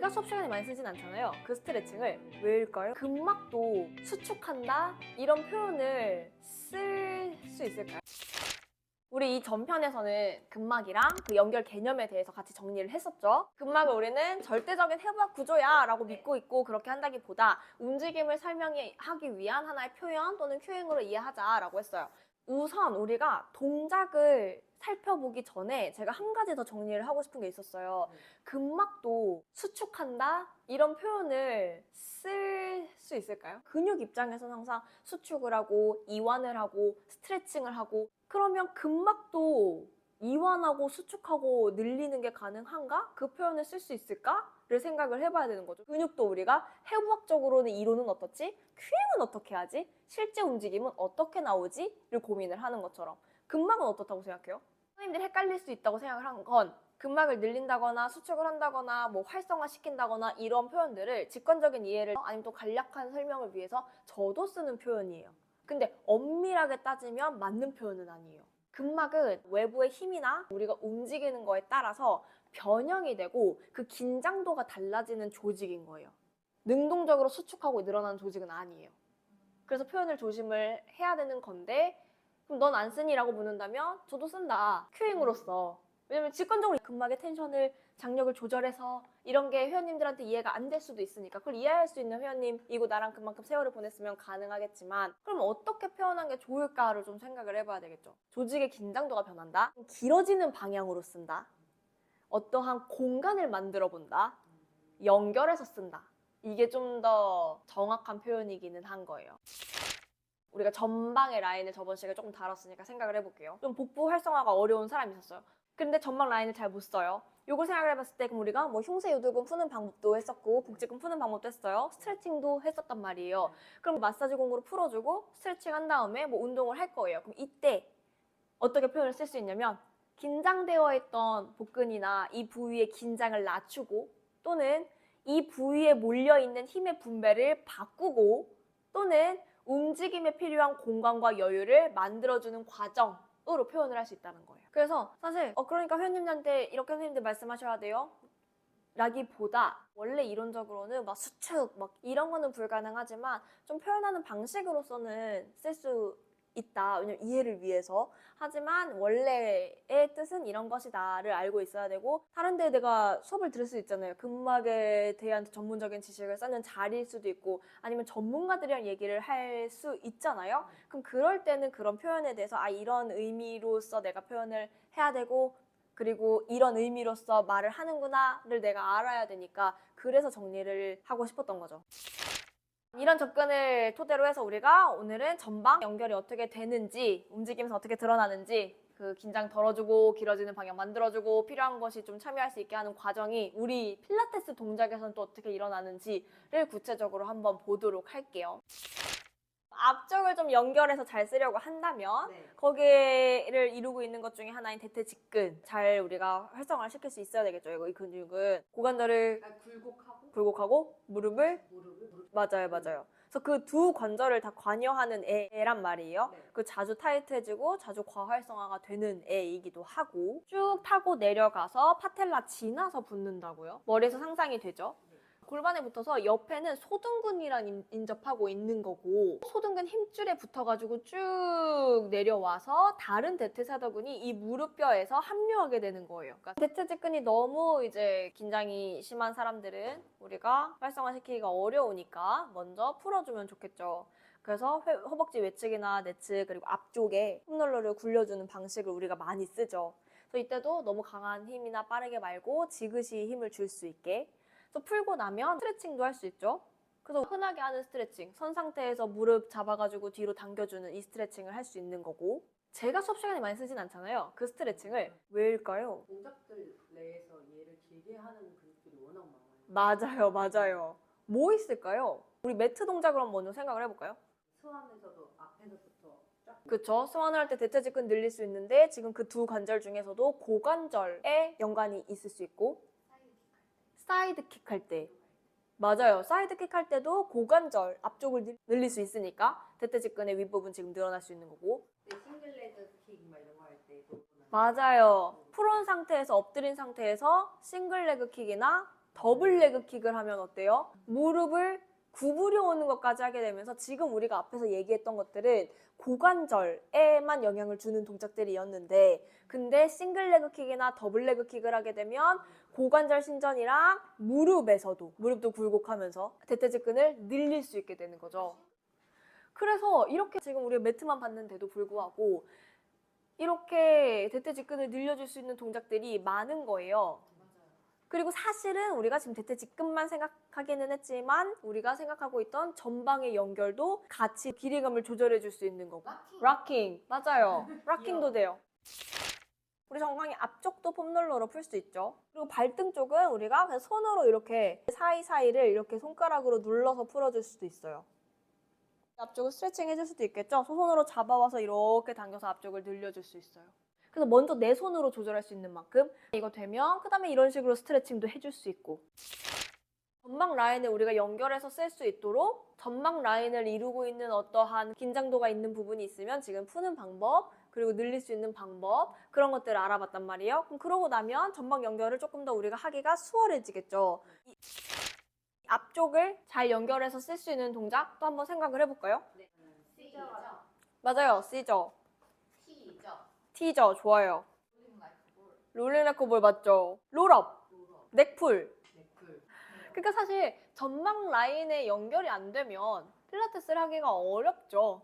제가 수업 시간에 많이 쓰진 않잖아요. 그 스트레칭을 왜일까요? 근막도 수축한다? 이런 표현을 쓸 수 있을까요? 우리 이 전편에서는 근막이랑 그 연결 개념에 대해서 같이 정리를 했었죠. 근막을 우리는 절대적인 해부학 구조야 라고 믿고 있고, 그렇게 한다기보다 움직임을 설명하기 위한 하나의 표현 또는 큐잉으로 이해하자라고 했어요. 우선 우리가 동작을 살펴보기 전에 제가 한 가지 더 정리를 하고 싶은 게 있었어요. 근막도 수축한다? 이런 표현을 쓸 수 있을까요? 근육 입장에서는 항상 수축을 하고 이완을 하고 스트레칭을 하고, 그러면 근막도 이완하고 수축하고 늘리는 게 가능한가? 그 표현을 쓸 수 있을까?를 생각을 해봐야 되는 거죠. 근육도 우리가 해부학적으로는 이론은 어떻지? 큐잉은 어떻게 하지? 실제 움직임은 어떻게 나오지? 를 고민을 하는 것처럼 근막은 어떻다고 생각해요? 선생님들이 헷갈릴 수 있다고 생각을 한 건, 근막을 늘린다거나 수축을 한다거나 뭐 활성화시킨다거나 이런 표현들을 직관적인 이해를 아니면 또 간략한 설명을 위해서 저도 쓰는 표현이에요. 근데 엄밀하게 따지면 맞는 표현은 아니에요. 근막은 외부의 힘이나 우리가 움직이는 거에 따라서 변형이 되고 그 긴장도가 달라지는 조직인 거예요. 능동적으로 수축하고 늘어나는 조직은 아니에요. 그래서 표현을 조심을 해야 되는 건데, 그럼 넌 안 쓰니? 라고 묻는다면 저도 쓴다. 큐잉으로서. 왜냐면 직관적으로 근막의 텐션을, 장력을 조절해서 이런 게 회원님들한테 이해가 안 될 수도 있으니까, 그걸 이해할 수 있는 회원님이고 나랑 그만큼 세월을 보냈으면 가능하겠지만, 그럼 어떻게 표현한 게 좋을까를 좀 생각을 해봐야 되겠죠. 조직의 긴장도가 변한다. 길어지는 방향으로 쓴다. 어떠한 공간을 만들어 본다. 연결해서 쓴다. 이게 좀 더 정확한 표현이기는 한 거예요. 우리가 전방의 라인을 저번 시간에 조금 다뤘으니까 생각을 해볼게요. 좀 복부 활성화가 어려운 사람이 있었어요. 근데 전방 라인을 잘 못 써요. 요걸 생각을 해봤을 때 그럼 우리가 뭐 흉쇄 유두근 푸는 방법도 했었고 복직근 푸는 방법도 했어요. 스트레칭도 했었단 말이에요. 그럼 마사지 공으로 풀어주고 스트레칭 한 다음에 뭐 운동을 할 거예요. 그럼 이때 어떻게 표현을 쓸 수 있냐면, 긴장되어 있던 복근이나 이 부위의 긴장을 낮추고, 또는 이 부위에 몰려있는 힘의 분배를 바꾸고, 또는 움직임에 필요한 공간과 여유를 만들어주는 과정으로 표현을 할 수 있다는 거예요. 그래서 사실 그러니까 회원님한테 이렇게 선생님들 말씀하셔야 돼요 라기보다, 원래 이론적으로는 막 수축 막 이런 거는 불가능하지만 좀 표현하는 방식으로서는 쓸 수 있다. 왜냐면 이해를 위해서. 하지만 원래의 뜻은 이런 것이다를 알고 있어야 되고, 다른 데 내가 수업을 들을 수 있잖아요. 근막에 대한 전문적인 지식을 쌓는 자리일 수도 있고, 아니면 전문가들이랑 얘기를 할 수 있잖아요. 그럼 그럴 때는 그런 표현에 대해서 이런 의미로서 내가 표현을 해야 되고, 그리고 이런 의미로서 말을 하는구나를 내가 알아야 되니까, 그래서 정리를 하고 싶었던 거죠. 이런 접근을 토대로 해서 우리가 오늘은 전방 연결이 어떻게 되는지, 움직이면서 어떻게 드러나는지, 그 긴장 덜어주고 길어지는 방향 만들어주고 필요한 것이 좀 참여할 수 있게 하는 과정이 우리 필라테스 동작에서는 또 어떻게 일어나는지를 구체적으로 한번 보도록 할게요. 앞쪽을 좀 연결해서 잘 쓰려고 한다면 거기를 이루고 있는 것 중에 하나인 대퇴직근, 잘 우리가 활성화를 시킬 수 있어야 되겠죠. 이 근육은 고관절을 굴곡하고 무릎을 맞아요. 그래서 그 두 관절을 다 관여하는 애란 말이에요. 그 자주 타이트해지고 자주 과활성화가 되는 애이기도 하고, 쭉 타고 내려가서 파텔라 지나서 붙는다고요. 머리에서 상상이 되죠. 골반에 붙어서 옆에는 소등근이랑 인접하고 있는 거고, 소등근 힘줄에 붙어가지고 쭉 내려와서 다른 대퇴사두근이 이 무릎뼈에서 합류하게 되는 거예요. 그러니까 대퇴직근이 너무 이제 긴장이 심한 사람들은 우리가 활성화시키기가 어려우니까 먼저 풀어주면 좋겠죠. 그래서 허벅지 외측이나 내측 그리고 앞쪽에 홈롤러를 굴려주는 방식을 우리가 많이 쓰죠. 그래서 이때도 너무 강한 힘이나 빠르게 말고 지그시 힘을 줄 수 있게. 그래서 풀고 나면 스트레칭도 할 수 있죠. 그래서 흔하게 하는 스트레칭, 선 상태에서 무릎 잡아가지고 뒤로 당겨주는 이 스트레칭을 할 수 있는 거고, 제가 수업 시간에 많이 쓰진 않잖아요. 그 스트레칭을 왜일까요? 동작들 내에서 얘를 길게 하는 근육들이 워낙 많아요. 맞아요. 뭐 있을까요? 우리 매트 동작을 한번 먼저 생각을 해볼까요? 스완에서도 앞에서부터 쫙. 그쵸? 스완을 할 때 대퇴직근 늘릴 수 있는데, 지금 그 두 관절 중에서도 고관절에 연관이 있을 수 있고, 사이드킥 할 때, 맞아요. 사이드킥 할 때도 고관절 앞쪽을 늘릴 수 있으니까 대퇴직근의 윗부분 지금 늘어날 수 있는 거고. 싱글레그 킥 막 이런 거 할 때도 맞아요. 풀온 상태에서 엎드린 상태에서 싱글레그 킥이나 더블 레그 킥을 하면 어때요? 무릎을 구부려 오는 것까지 하게 되면서 지금 우리가 앞에서 얘기했던 것들은 고관절에만 영향을 주는 동작들이었는데 근데 싱글 레그 킥이나 더블 레그 킥을 하게 되면 고관절 신전이랑 무릎에서도 무릎도 굴곡하면서 대퇴직근을 늘릴 수 있게 되는 거죠. 그래서 이렇게 지금 우리가 매트만 봤는데도 불구하고 이렇게 대퇴직근을 늘려줄 수 있는 동작들이 많은 거예요. 그리고 사실은 우리가 지금 대퇴직근만 생각하기는 했지만 우리가 생각하고 있던 전방의 연결도 같이 길이감을 조절해 줄 수 있는 거고. 락킹. 맞아요. 락킹도 돼요. 우리 정강이 앞쪽도 폼롤러로 풀 수 있죠. 그리고 발등 쪽은 우리가 그냥 손으로 이렇게 사이사이를 이렇게 손가락으로 눌러서 풀어줄 수도 있어요. 앞쪽을 스트레칭 해줄 수도 있겠죠. 손으로 잡아와서 이렇게 당겨서 앞쪽을 늘려줄 수 있어요. 그래서 먼저 내 손으로 조절할 수 있는 만큼 이거 되면 그 다음에 이런 식으로 스트레칭도 해줄 수 있고 전방 라인을 우리가 연결해서 쓸 수 있도록 전방 라인을 이루고 있는 어떠한 긴장도가 있는 부분이 있으면 지금 푸는 방법 그리고 늘릴 수 있는 방법 그런 것들을 알아봤단 말이에요. 그럼 그러고 나면 전방 연결을 조금 더 우리가 하기가 수월해지겠죠. 앞쪽을 잘 연결해서 쓸 수 있는 동작 또 한번 생각을 해볼까요? 네. C죠. 맞아요. C죠. T죠. T죠. 좋아요. 롤링 라이크 볼 맞죠? 롤업, 넥풀. 그러니까 사실 전방 라인에 연결이 안 되면 필라테스를 하기가 어렵죠.